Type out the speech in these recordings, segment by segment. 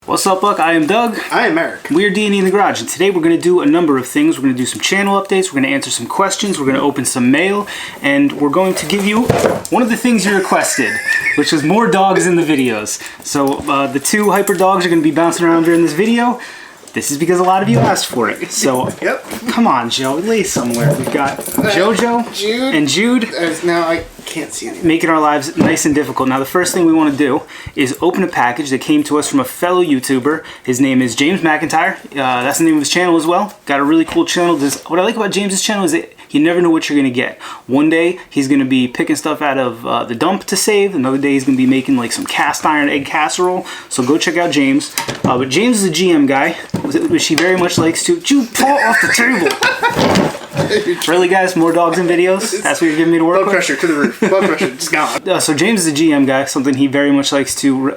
What's up, Buck? I am Doug. I am Eric. We are D&E in the Garage, and today we're going to do a number of things. We're going to do some channel updates, we're going to answer some questions, we're going to open some mail, and we're going to give you one of the things you requested, which was more dogs in the videos. So the two hyper dogs are going to be bouncing around during this video. This is because a lot of you asked for it. So, Yep. Come on, Joe, lay somewhere. We've got JoJo Jude. and Jude. Now I can't see anything. Making our lives nice and difficult. Now, the first thing we want to do is open a package that came to us from a fellow YouTuber. His name is James McIntyre. That's the name of his channel as well. Got a really cool channel. What I like about James's channel is that you never know what you're going to get. One day, he's going to be picking stuff out of the dump to save. Another day, he's going to be making like some cast iron egg casserole. So go check out James. But James is a GM guy, which he very much likes to. Jude, paw off the table. Really, guys? More dogs in videos? That's what you're giving me to work with? Blood pressure to the roof. Blood pressure, it's gone. So James is a GM guy, something he very much likes to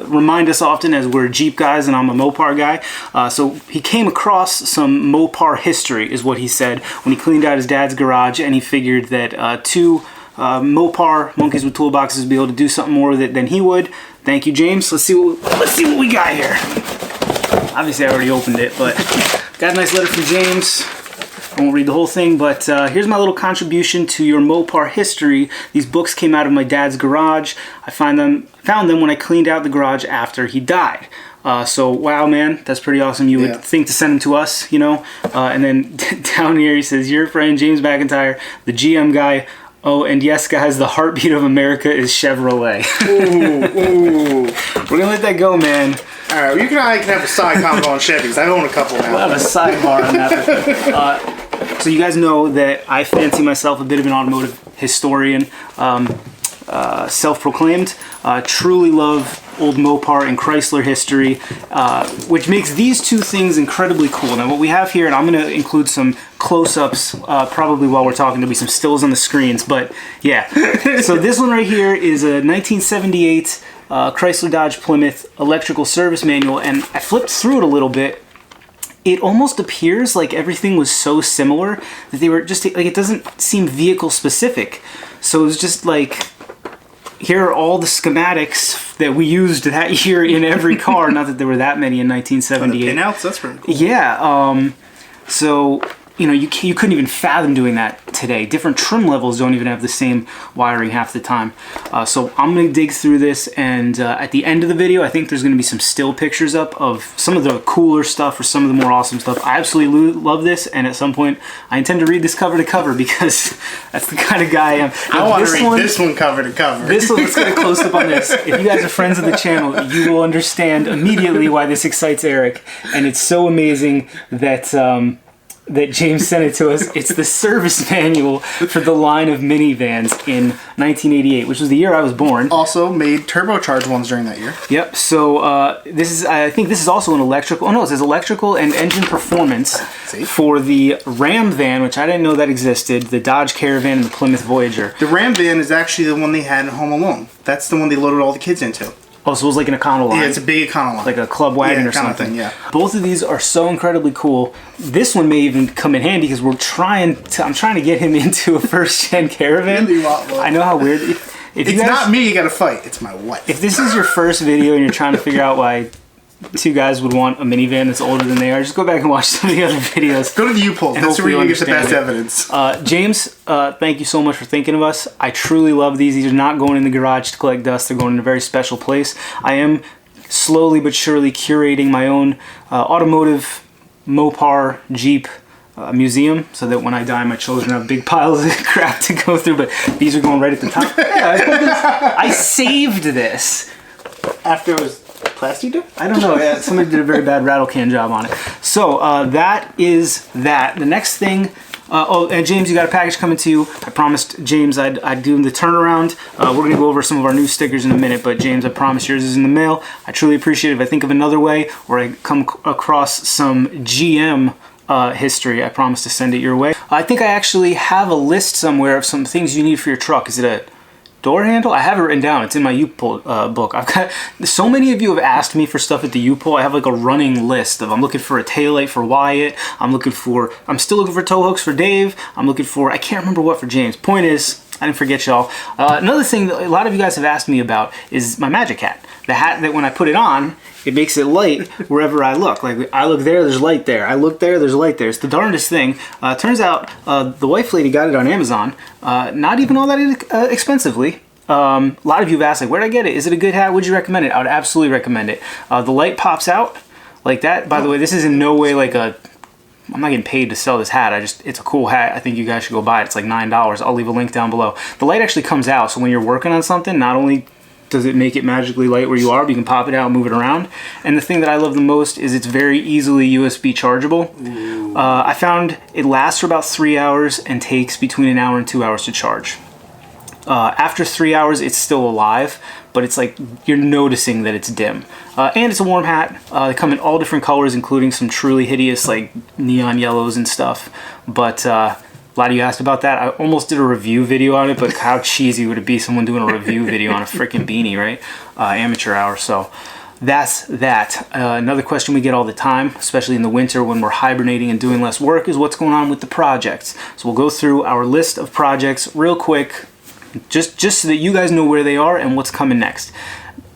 remind us often, as we're Jeep guys and I'm a MOPAR guy. So he came across some MOPAR history, is what he said, when he cleaned out his dad's garage, and he figured that two MOPAR monkeys with toolboxes would be able to do something more with it than he would. Thank you, James. Let's see what we got here. Obviously, I already opened it, but got a nice letter from James. I won't read the whole thing, but here's my little contribution to your MOPAR history. These books came out of my dad's garage. I found them when I cleaned out the garage after he died. So, wow, man, that's pretty awesome. You would think to send them to us, you know? And then down here he says, your friend James McIntyre, the GM guy. Oh, and yes, guys, the heartbeat of America is Chevrolet. Ooh. We're going to let that go, man. All right, you and I can have a side combo on Chevys. I own a couple now. We'll have a sidebar on that. So you guys know that I fancy myself a bit of an automotive historian, self-proclaimed. Truly love old MOPAR and Chrysler history, which makes these two things incredibly cool. Now what we have here, and I'm going to include some close-ups probably while we're talking. There'll be some stills on the screens, but yeah. So this one right here is a 1978 Chrysler Dodge Plymouth electrical service manual, and I flipped through it a little bit. It almost appears like everything was so similar that they were just, like, it doesn't seem vehicle specific. So it was just like, here are all the schematics that we used that year in every car. Not that there were that many in 1978. The pinouts, that's pretty cool. Yeah, so, you know, you couldn't even fathom doing that today. Different trim levels don't even have the same wiring half the time. So I'm going to dig through this, and at the end of the video, I think there's going to be some still pictures up of some of the cooler stuff or some of the more awesome stuff. I absolutely love this, and at some point, I intend to read this cover to cover because that's the kind of guy I am. Now, I want to read this one cover to cover. This one, let's get a close up on this. If you guys are friends of the channel, you will understand immediately why this excites Eric, and it's so amazing that that James sent it to us. It's the service manual for the line of minivans in 1988, which was the year I was born. Also made turbocharged ones during that year. Yep. So this is, I think this is also an electrical. Oh no, it says electrical and engine performance for the Ram van, which I didn't know that existed. The Dodge Caravan and the Plymouth Voyager. The Ram van is actually the one they had in Home Alone. That's the one they loaded all the kids into. Oh, so it was like an Econoline. Yeah, it's a big Econoline. Like a club wagon or something. Thing, yeah. Both of these are so incredibly cool. This one may even come in handy because I'm trying to get him into a first-gen Caravan. Really want one. I know how weird. If it's you guys, not me you gotta fight, it's my wife. If this is your first video and you're trying to figure out why two guys would want a minivan that's older than they are, just go back and watch some of the other videos. Go to the U-Poll. That's where you get the best evidence. James, thank you so much for thinking of us. I truly love these. These are not going in the garage to collect dust. They're going in a very special place. I am slowly but surely curating my own automotive MOPAR Jeep museum, so that when I die, my children have big piles of crap to go through. But these are going right at the top. Yeah, I saved this. After it was plastic? I don't know. Yeah, somebody did a very bad rattle can job on it. So that is that. The next thing. Oh, and James, you got a package coming to you. I promised James I'd do the turnaround. We're going to go over some of our new stickers in a minute, but James, I promise yours is in the mail. I truly appreciate it. If I think of another way, or I come across some GM history, I promise to send it your way. I think I actually have a list somewhere of some things you need for your truck. Is it a door handle? I have it written down. It's in my U-Poll book. I've got so many of you have asked me for stuff at the U-Poll. I have like a running list of, I'm looking for a taillight for Wyatt. I'm still looking for tow hooks for Dave. I'm looking for, I can't remember what for James. Point is, I didn't forget y'all. Another thing that a lot of you guys have asked me about is my Magic Hat. the hat that when I put it on, it makes it light wherever I look. Like I look there, there's light there. I look there, there's light there. It's the darndest thing. Turns out the wife lady got it on Amazon, not even all that expensively. A lot of you have asked, like, where'd I get it? Is it a good hat? Would you recommend it? I would absolutely recommend it. The light pops out like that. By the way, this is in no way like I'm not getting paid to sell this hat. It's a cool hat. I think you guys should go buy it. It's like $9. I'll leave a link down below. The light actually comes out, so when you're working on something, not only does it make it magically light where you are, but you can pop it out and move it around. And the thing that I love the most is it's very easily USB chargeable. I found it lasts for about 3 hours and takes between an hour and 2 hours to charge. After 3 hours, it's still alive, but it's like you're noticing that it's dim. And it's a warm hat. They come in all different colors, including some truly hideous like neon yellows and stuff. But a lot of you asked about that. I almost did a review video on it, but how cheesy would it be someone doing a review video on a freaking beanie, right? Amateur hour, so that's that. Another question we get all the time, especially in the winter when we're hibernating and doing less work, is what's going on with the projects. So we'll go through our list of projects real quick, just so that you guys know where they are and what's coming next.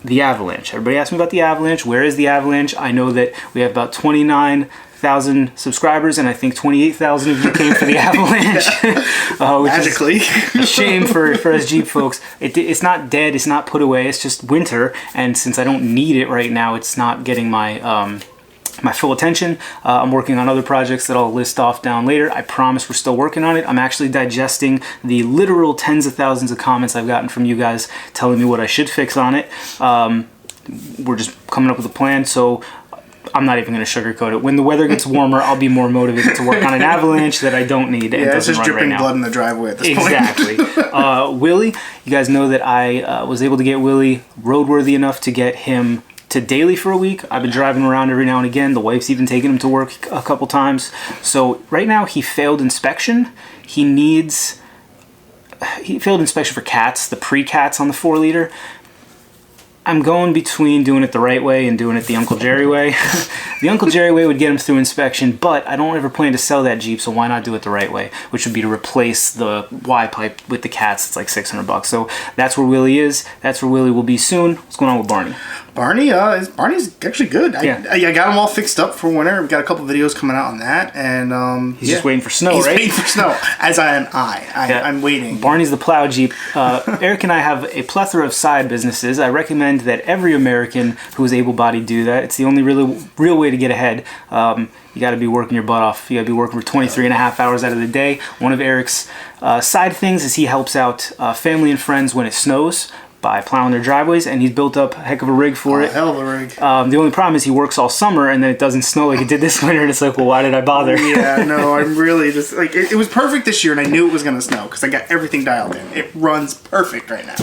The Avalanche. Everybody asked me about the Avalanche. Where is the Avalanche? I know that we have about 29,000 subscribers, and I think 28,000 of you came for the Avalanche. Which Magically. is a shame for us Jeep folks. It's not dead. It's not put away. It's just winter, and since I don't need it right now, it's not getting my my full attention. I'm working on other projects that I'll list off down later. I promise we're still working on it. I'm actually digesting the literal tens of thousands of comments I've gotten from you guys telling me what I should fix on it. We're just coming up with a plan, so I'm not even going to sugarcoat it. When the weather gets warmer, I'll be more motivated to work on an Avalanche that I don't need. Yeah, it's just dripping blood in the driveway at this point. Exactly. Willie, you guys know that I was able to get Willie roadworthy enough to get him to daily for a week. I've been driving around every now and again. The wife's even taken him to work a couple times. So right now he failed inspection. He failed inspection for cats, the pre-cats on the 4-liter. I'm going between doing it the right way and doing it the Uncle Jerry way. The Uncle Jerry way would get him through inspection, but I don't ever plan to sell that Jeep, so why not do it the right way? Which would be to replace the Y-pipe with the cats. It's like $600. So that's where Willie is. That's where Willie will be soon. What's going on with Barney? Barney's actually good. Yeah. I got him all fixed up for winter. We've got a couple videos coming out on that, and He's just waiting for snow, he's right? waiting for snow, as am I. I'm waiting. Barney's the plow Jeep. Eric and I have a plethora of side businesses. I recommend that every American who is able-bodied do that. It's the only real way to get ahead. You got to be working your butt off. You got to be working for 23 and a half hours out of the day. One of Eric's side things is he helps out family and friends when it snows by plowing their driveways, and he's built up a heck of a rig for it. Hell of a rig. The only problem is he works all summer, and then it doesn't snow like it did this winter, and it's like, well, why did I bother? Yeah, no, I'm really just, like, it was perfect this year, and I knew it was going to snow, because I got everything dialed in. It runs perfect right now.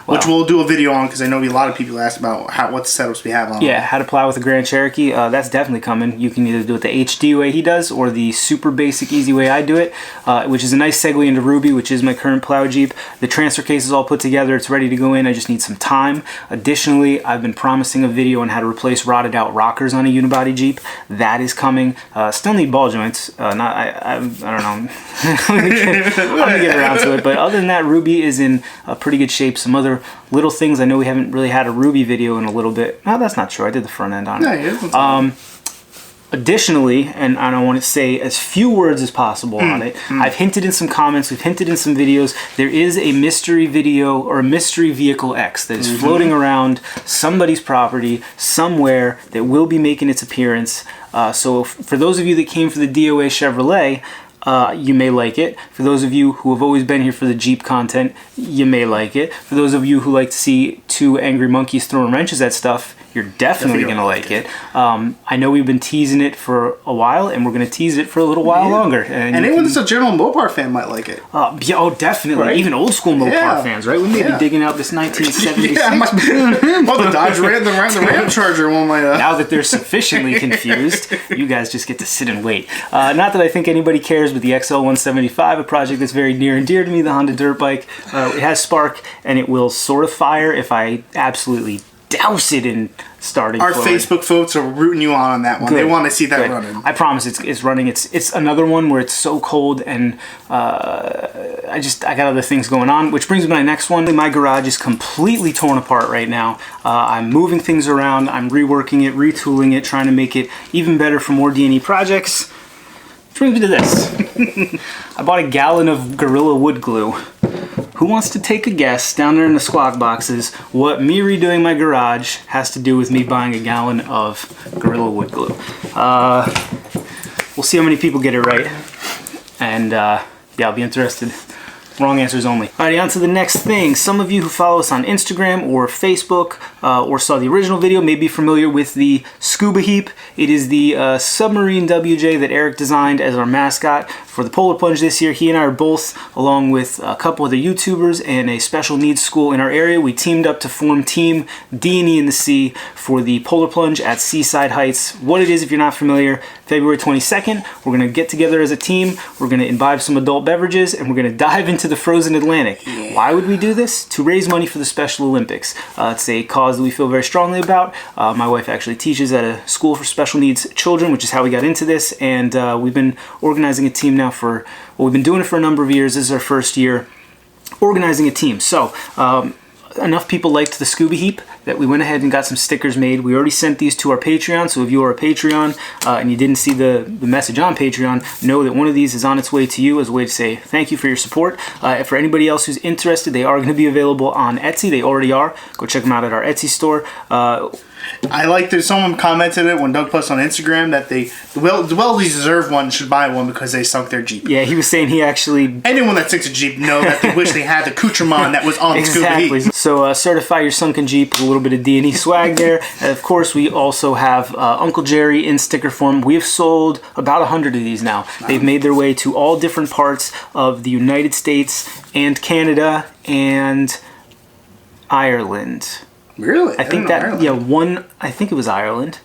Which we'll do a video on, because I know a lot of people asked about what setups we have on. Yeah, how to plow with a Grand Cherokee. That's definitely coming. You can either do it the HD way he does, or the super basic, easy way I do it, which is a nice segue into Ruby, which is my current plow Jeep. The transfer case is all put together. It's ready to go in. I just need some time. Additionally, I've been promising a video on how to replace rotted out rockers on a unibody Jeep. That is coming. Still need ball joints. I don't know. I'm gonna get around to it. But other than that, Ruby is in pretty good shape. Some other little things. I know we haven't really had a Ruby video in a little bit. No, that's not true. I did the front end on it. Additionally, and I don't want to say as few words as possible on it, I've hinted in some comments, we've hinted in some videos, there is a mystery video or a mystery vehicle X that is floating around somebody's property somewhere that will be making its appearance. So for those of you that came for the DOA Chevrolet, you may like it. For those of you who have always been here for the Jeep content, you may like it. For those of you who like to see two angry monkeys throwing wrenches at stuff, you're definitely going to like it. I know we've been teasing it for a while, and we're going to tease it for a little while longer. And anyone that's a general MOPAR fan might like it. Yeah, definitely. Right? Even old school MOPAR fans, right? We may be digging out this 1976. Well, the Dodge Ram, the Ram Charger one might. Now that they're sufficiently confused, you guys just get to sit and wait. Not that I think anybody cares, but the XL175, a project that's very near and dear to me, the Honda dirt bike, it has spark, and it will sort of fire if I absolutely douse it in starting Our fluid. Facebook folks are rooting you on that one. Good. They want to see that Good. running. I promise it's running. It's another one where it's so cold and I got other things going on, which brings me to my next one. My garage is completely torn apart right now. I'm moving things around. I'm reworking it, retooling it, trying to make it even better for more D&E projects. Which brings me to this. I bought a gallon of Gorilla Wood Glue. Who wants to take a guess down there in the squawk boxes what me redoing my garage has to do with me buying a gallon of Gorilla Wood Glue? We'll see how many people get it right. And yeah, I'll be interested. Wrong answers only. Alrighty, on to the next thing. Some of you who follow us on Instagram or Facebook or saw the original video may be familiar with the Scuba Heap. It is the submarine WJ that Eric designed as our mascot for the Polar Plunge this year. He and I are both, along with a couple other YouTubers and a special needs school in our area, we teamed up to form Team D&E in the Sea for the Polar Plunge at Seaside Heights. What it is, if you're not familiar, February 22nd, we're going to get together as a team, we're going to imbibe some adult beverages, and we're going to dive into the frozen Atlantic. Yeah. Why would we do this? To raise money for the Special Olympics. It's a cause that we feel very strongly about. My wife actually teaches at a school for special needs children, which is how we got into this, and we've been organizing a team now for, well, we've been doing it for a number of years. This is our first year organizing a team. So, enough people liked the Scuba Heap that we went ahead and got some stickers made. We already sent these to our Patreon, so if you are a Patreon and you didn't see the message on Patreon, know that one of these is on its way to you as a way to say thank you for your support. For anybody else who's interested, they are going to be available on Etsy. They already are. Go check them out at our Etsy store. I like that someone commented it when Doug posted on Instagram that the well-deserved one should buy one because they sunk their Jeep. Yeah, he was saying he actually... Anyone that sinks a Jeep know that they wish they had the accoutrement that was on the exactly. Scuba Heap. So certify your sunken Jeep with a little bit of D&E swag there. And of course, we also have Uncle Jerry in sticker form. We've sold about 100 of these now. They've made their way to all different parts of the United States and Canada and Ireland. Really? I think that, Ireland. Yeah, one, I think it was Ireland.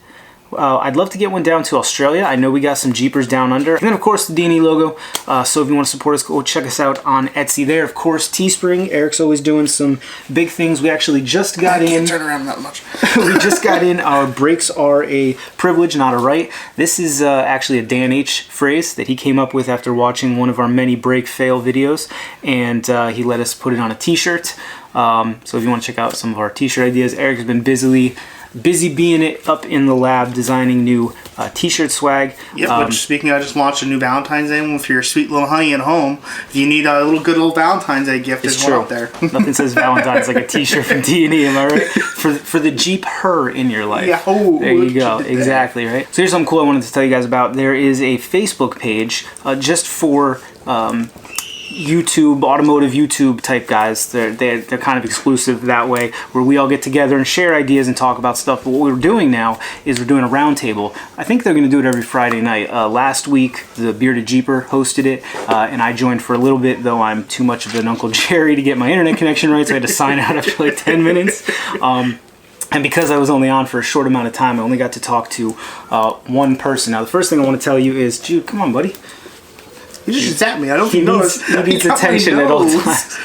I'd love to get one down to Australia. I know we got some Jeepers down under. And then, of course, the D&E logo. So if you want to support us, go check us out on Etsy there. Of course, Teespring. Eric's always doing some big things. We actually just got in... I can't turn around that much. We just got in Our Breaks Are a Privilege, Not a Right. This is actually a Dan H. phrase that he came up with after watching one of our many break fail videos. And he let us put it on a t-shirt. So if you want to check out some of our t-shirt ideas, Eric has been busy being it up in the lab designing new t-shirt swag. Yep, which speaking of, I just launched a new Valentine's Day one for your sweet little honey at home. If you need a little good little Valentine's Day gift, there's one out there. Nothing says Valentine's like a t-shirt from D&E, am I right? For the Jeep her in your life. Yeah, there you go. Exactly, right? So here's something cool I wanted to tell you guys about. There is a Facebook page just for YouTube, automotive YouTube type guys. They're kind of exclusive that way, where we all get together and share ideas and talk about stuff. But what we're doing now is we're doing a roundtable. I think they're going to do it every Friday night. Last week, the Bearded Jeeper hosted it, and I joined for a little bit, though I'm too much of an Uncle Jerry to get my internet connection right, so I had to sign out after like 10 minutes. And because I was only on for a short amount of time, I only got to talk to one person. Now, the first thing I want to tell you is, Jude, come on, buddy. He just at me. I don't he needs attention at all times.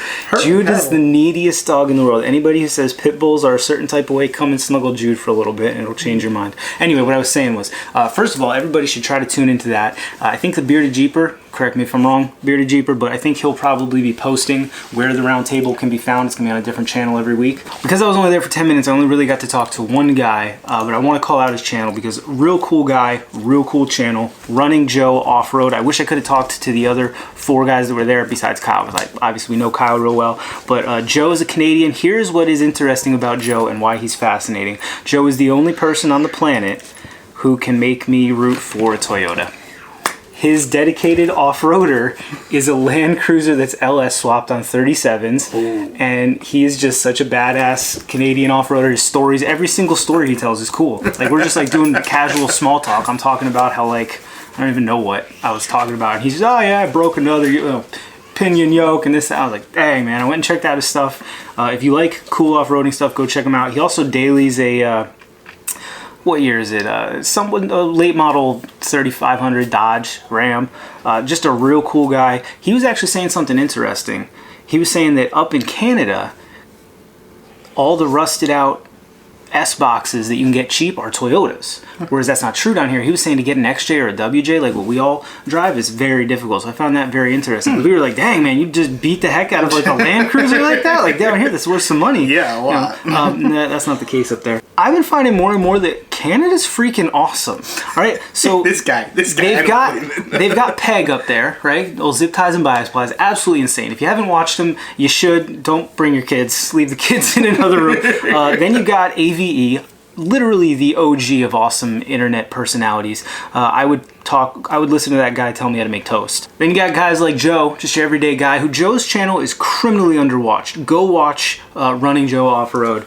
Jude is the neediest dog in the world. Anybody who says pit bulls are a certain type of way, come and snuggle Jude for a little bit and it'll change your mind. Anyway, what I was saying was, first of all, everybody should try to tune into that. I think the Bearded Jeeper, correct me if I'm wrong, Bearded Jeeper, but I think he'll probably be posting where the round table can be found. It's going to be on a different channel every week. Because I was only there for 10 minutes, I only really got to talk to one guy, but I want to call out his channel because real cool guy, real cool channel, Running Joe Off-Road. I wish I could have talked to the other 4 guys that were there besides Kyle, because obviously we know Kyle real well, but Joe is a Canadian. Here's what is interesting about Joe and why he's fascinating. Joe is the only person on the planet who can make me root for a Toyota. His dedicated off-roader is a Land Cruiser that's LS swapped on 37s. Ooh. And he is just such a badass Canadian off-roader. His stories, every single story he tells is cool. Like, we're just like doing casual small talk. I'm talking about how, like, I don't even know what I was talking about. And he says, oh yeah, I broke another pinion yoke and this. I was like, dang man, I went and checked out his stuff. If you like cool off-roading stuff, go check him out. He also dailies a... what year is it? A late model 3500 Dodge Ram. Just a real cool guy. He was actually saying something interesting. He was saying that up in Canada, all the rusted out S boxes that you can get cheap are Toyotas. Whereas that's not true down here. He was saying to get an XJ or a WJ, like what we all drive, is very difficult. So I found that very interesting. We were like, dang, man, you just beat the heck out of like a Land Cruiser like that? Like down here, that's worth some money. Yeah, a lot. Nah, that's not the case up there. I've been finding more and more that Canada's freaking awesome. All right, so this guy. they've got Peg up there, right? Those zip ties and bias plies, absolutely insane. If you haven't watched them, you should. Don't bring your kids. Leave the kids in another room. Then you got AVE. Literally the OG of awesome internet personalities. I would listen to that guy tell me how to make toast. Then you got guys like Joe, just your everyday guy, who Joe's channel is criminally underwatched. Go watch Running Joe Off-Road.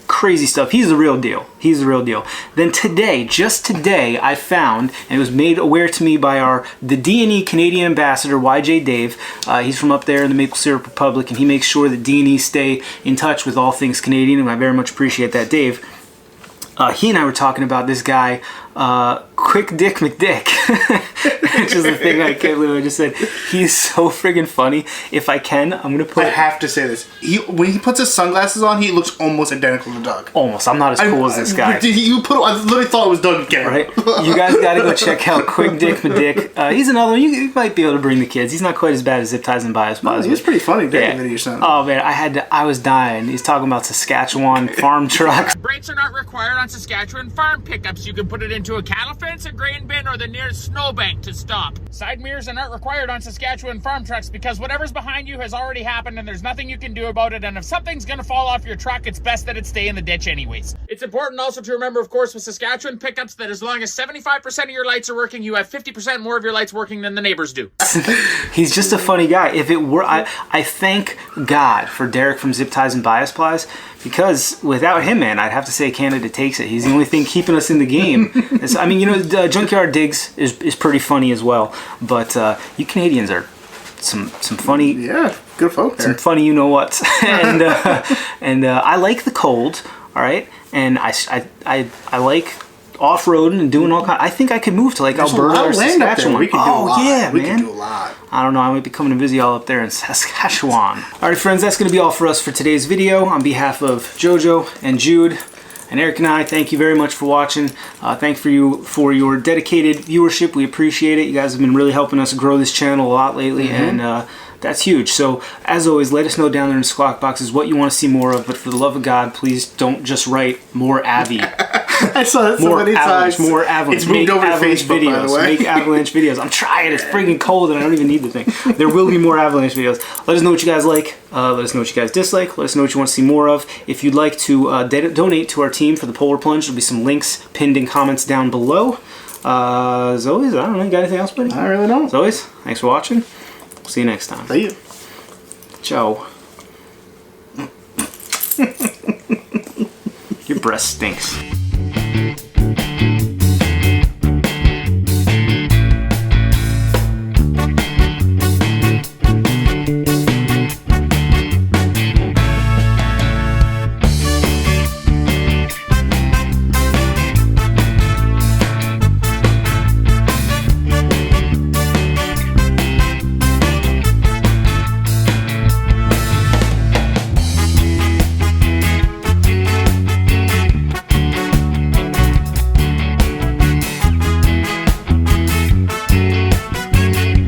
Crazy stuff. He's the real deal. He's the real deal. Then today, just today, I found, and it was made aware to me by the D&E Canadian ambassador, YJ Dave. He's from up there in the Maple Syrup Republic, and he makes sure that D&E stay in touch with all things Canadian, and I very much appreciate that, Dave. He and I were talking about this guy, Quick Dick McDick, which is the thing I can't believe I just said. He's so friggin' funny. If I can, I'm gonna put. I have to say this. When he puts his sunglasses on, he looks almost identical to Doug. Almost. I'm not as cool as this guy. I literally thought it was Doug again. Right? You guys gotta go check out Quick Dick McDick. He's another one. You might be able to bring the kids. He's not quite as bad as Zip Ties and Bias Plies. He was pretty funny, Dick, yeah. your son. Oh man, I was dying. He's talking about Saskatchewan farm trucks. Brakes are not required on Saskatchewan farm pickups. You can put it into a cattle fence, a grain bin, or the nearest snowbank to stop. Side mirrors are not required on Saskatchewan farm trucks because whatever's behind you has already happened and there's nothing you can do about it, and if something's gonna fall off your truck, it's best that it stay in the ditch anyways. It's important also to remember, of course, with Saskatchewan pickups that as long as 75% of your lights are working, you have 50% more of your lights working than the neighbors do. He's just a funny guy. If it were, I thank God for Derek from Zip Ties and Bias Plies, because without him, man, I'd have to say Canada takes it. He's the only thing keeping us in the game. I mean, you know, Junkyard Digs is pretty funny as well, but you Canadians are some funny. Yeah, good folk there. Some funny you know what. and I like the cold, all right? And I like off-roading and doing all kinds. I think I could move to like Alberta or Saskatchewan. We could do a lot. Yeah, we man. could do a lot. I don't know. I might be coming to visit y'all up there in Saskatchewan. All right, friends, that's going to be all for us for today's video. On behalf of JoJo and Jude and Eric and I, thank you very much for watching. Thank you for your dedicated viewership. We appreciate it. You guys have been really helping us grow this channel a lot lately, and that's huge. So, as always, let us know down there in the squawk boxes what you want to see more of, but for the love of God, please don't just write more Avi. I saw that so many times. More avalanche. It's moved over to Facebook, videos. by the way. Make avalanche videos. I'm trying. It's freaking cold and I don't even need the thing. There will be more avalanche videos. Let us know what you guys like. Let us know what you guys dislike. Let us know what you want to see more of. If you'd like to donate to our team for the Polar Plunge, there'll be some links pinned in comments down below. As always, I don't know. You got anything else, buddy? I really don't. As always, thanks for watching. See you next time. See you. Ciao. Your breath stinks.